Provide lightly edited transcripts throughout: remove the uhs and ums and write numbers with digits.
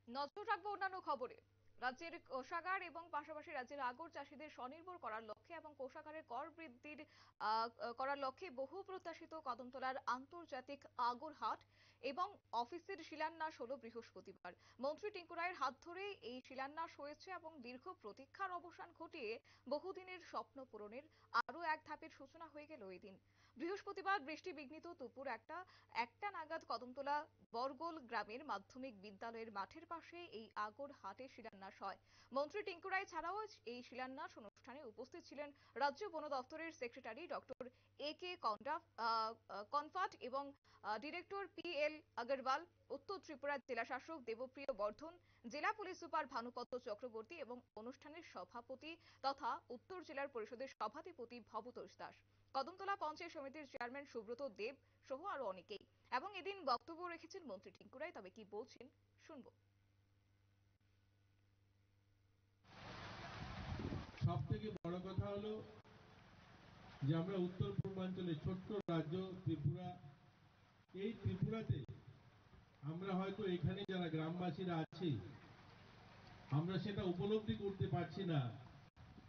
নজর রাখবো অন্যান্য খবরে। রাজ্যের কোষাগার এবং পাশাপাশি রাজ্যের আগর চাষীদের স্বনির্ভর করার লক্ষ্যে এবং কোষাগারের কর বৃদ্ধির করার লক্ষ্যে বহু প্রত্যাশিত কদমতলার আন্তর্জাতিক আগর হাট এবং অফিসের শিলান্যাস হলো বৃহস্পতিবার। মন্ত্রী টিঙ্কু রায়ের হাত ধরে এই শিলান্যাস হয়েছে এবং দীর্ঘ প্রতীক্ষার অবসান ঘটিয়ে বহুদিনের স্বপ্ন পূরণের আরো এক ধাপের সূচনা হয়ে গেল এই দিন। বৃহস্পতিবার বৃষ্টি বিঘ্নিত দুপুর একটা নাগাদ কদমতলা বরগোল গ্রামের মাধ্যমিক বিদ্যালয়ের মাঠের পাশে এই আগর হাটে শিলান্যাস হয়। মন্ত্রী টিঙ্কু রায় ছাড়াও এই শিলান্যাস অনুষ্ঠানে উপস্থিত ছিলেন রাজ্য বন দপ্তরের সেক্রেটারি ডক্টর AK কনফাট এবং ডিরেক্টর PL আগরওয়াল, উত্তর ত্রিপুরার জেলা শাসক দেবপ্রিয় বর্ধন, জেলা পুলিশ সুপার ভানুপত্র চক্রবর্তী এবং অনুষ্ঠানের সভাপতি তথা উত্তর জেলার পরিষদের সভাধিপতি ভবতোষ দাস, কদমতলা পঞ্চায়েত সমিতির চেয়ারম্যান সুব্রত দেব সহ আরো অনেকেই। এবং এদিন বক্তব্য রেখেছেন মন্ত্রী টিঙ্কু রায়। তবে কি বলছেন শুনবো। সব থেকে বড় কথা হলো যে আমরা উত্তর পূর্বাঞ্চলে ছোট্ট রাজ্য ত্রিপুরা, এই ত্রিপুরাতে আমরা হয়তো এখানে যারা গ্রামবাসীরা আছি আমরা সেটা উপলব্ধি করতে পারছি না।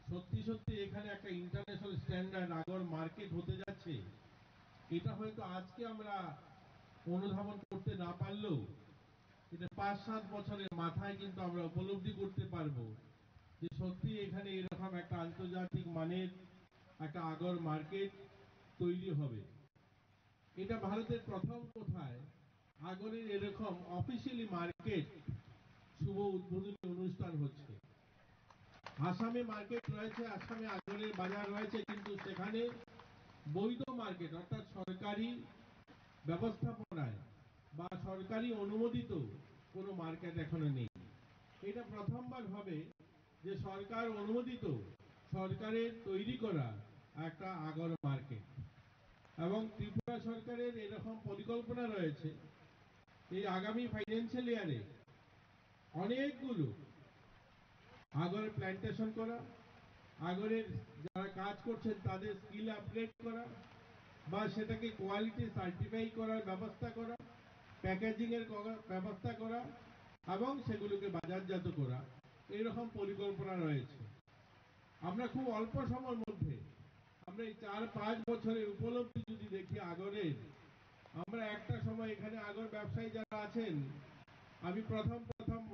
সত্যি সত্যি এখানে একটা ইন্টারন্যাশনাল স্ট্যান্ডার্ড আগর মার্কেট হতে যাচ্ছে, এটা হয়তো আজকে আমরা অনুধাবন করতে না পারলেও এটা 5-7 বছরের মাথায় কিন্তু আমরা উপলব্ধি করতে পারবো যে সত্যি এখানে এরকম একটা আন্তর্জাতিক মানের একটা আগর মার্কেট তৈরি হবে। এটা ভারতের প্রথম কোথায় আগরের এরকম অফিসিয়ালি মার্কেট শুভ উদ্বোধনী অনুষ্ঠান হচ্ছে। আসামে মার্কেট রয়েছে, আসামে আগরের বাজার রয়েছে, কিন্তু সেখানে বৈধ মার্কেট অর্থাৎ সরকারি ব্যবস্থাপনায় বা সরকারি অনুমোদিত কোনো মার্কেট এখনো নেই। এটা প্রথমবার হবে যে সরকার অনুমোদিত, সরকারের তৈরি করা একটা আগর মার্কেট। এবং ত্রিপুরা সরকারের এরকম পরিকল্পনা রয়েছে এই আগামী ফাইন্যান্সিয়াল ইয়ারে অনেকগুলো আগরের প্ল্যান্টেশন করা, আগরের যারা কাজ করছেন তাদের স্কিল আপগ্রেড করা বা সেটাকে কোয়ালিটি সার্টিফাই করার ব্যবস্থা করা, প্যাকেজিং এর ব্যবস্থা করা এবং সেগুলোকে বাজারজাত করা, এইরকম পরিকল্পনা রয়েছে। আমরা খুব অল্প সময়ের মধ্যে আমরা এই 4-5 বছরের উপলব্ধি যদি দেখি আগরের, আমরা একটা সময় এখানে আগর ব্যবসায়ী যারা আছেন, আমি প্রথম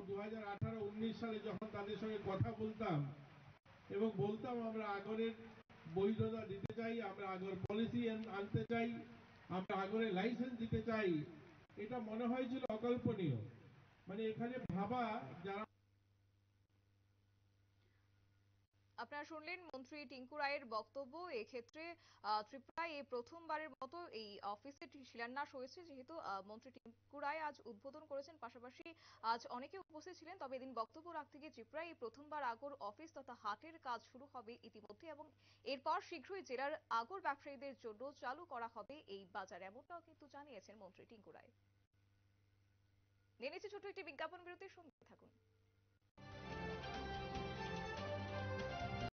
2018-19 সালে যখন তাদের সঙ্গে কথা বলতাম এবং বলতাম আমরা আগরের বৈধতা দিতে চাই, আমরা আগর পলিসি আনতে চাই, আমরা আগরের লাইসেন্স দিতে চাই, এটা মনে হয়েছিল অকল্পনীয়। মানে এখানে ভাবা যারা। আপনারা শুনলেন মন্ত্রী টিঙ্কু রায়ের বক্তব্য। এক্ষেত্রে ত্রিপুরায় এই প্রথমবারের মতো এই অফিসের শিলান্যাস হয়েছে, যেহেতু মন্ত্রী টিঙ্কু রায় আজ উদ্বোধন করেছেন, পাশাপাশি আজ অনেকে উপস্থিত ছিলেন। তবে এদিন বক্তব্য রাখতে গিয়ে ত্রিপুরায় এই প্রথমবার আগর অফিস তথা হাটের কাজ শুরু হবে ইতিমধ্যে এবং এরপর শীঘ্রই জেলার আগর ব্যবসায়ীদের জন্য চালু করা হবে এই বাজার, এমনটাও কিন্তু জানিয়েছেন মন্ত্রী টিঙ্কু রায়। নিয়ে নিচ্ছে ছোট্ট একটি বিজ্ঞাপন বিরতির, সঙ্গে থাকুন।